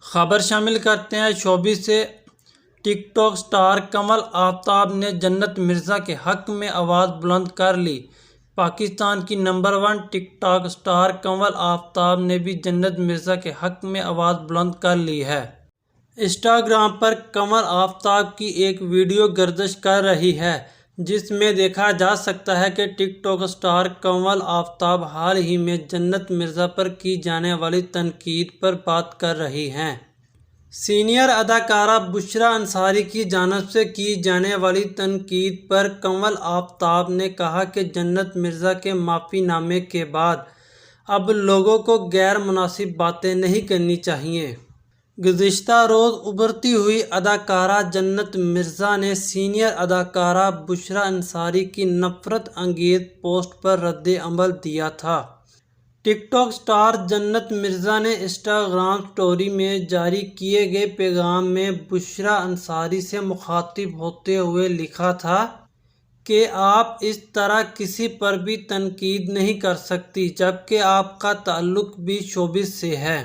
خبر شامل کرتے ہیں شوبز سے۔ ٹک ٹاک سٹار کنول آفتاب نے جنت مرزا کے حق میں آواز بلند کر لی۔ پاکستان کی نمبر 1 ٹک ٹاک سٹار کنول آفتاب نے بھی جنت مرزا کے حق میں آواز بلند کر لی ہے۔ انسٹاگرام پر کنول آفتاب کی ایک ویڈیو گردش کر رہی ہے جس میں دیکھا جا سکتا ہے کہ ٹک ٹاک سٹار کنول آفتاب حال ہی میں جنت مرزا پر کی جانے والی تنقید پر بات کر رہی ہیں۔ سینئر اداکارہ بشریٰ انصاری کی جانب سے کی جانے والی تنقید پر کنول آفتاب نے کہا کہ جنت مرزا کے معافی نامے کے بعد اب لوگوں کو غیر مناسب باتیں نہیں کرنی چاہیے۔ گزشتہ روز ابھرتی ہوئی اداکارہ جنت مرزا نے سینئر اداکارہ بشریٰ انصاری کی نفرت انگیز پوسٹ پر رد عمل دیا تھا۔ ٹک ٹاک سٹار جنت مرزا نے انسٹاگرام اسٹوری میں جاری کیے گئے پیغام میں بشریٰ انصاری سے مخاطب ہوتے ہوئے لکھا تھا کہ آپ اس طرح کسی پر بھی تنقید نہیں کر سکتی جبکہ آپ کا تعلق بھی شوبز سے ہے۔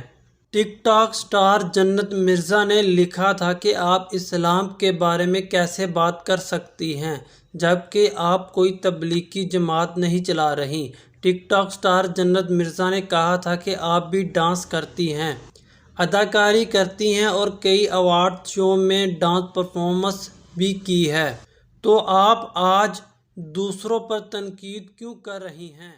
ٹک ٹاک سٹار جنت مرزا نے لکھا تھا کہ آپ اسلام کے بارے میں کیسے بات کر سکتی ہیں جبکہ آپ کوئی تبلیغی جماعت نہیں چلا رہی۔ ٹک ٹاک سٹار جنت مرزا نے کہا تھا کہ آپ بھی ڈانس کرتی ہیں، اداکاری کرتی ہیں اور کئی ایوارڈ شو میں ڈانس پرفارمنس بھی کی ہے، تو آپ آج دوسروں پر تنقید کیوں کر رہی ہیں؟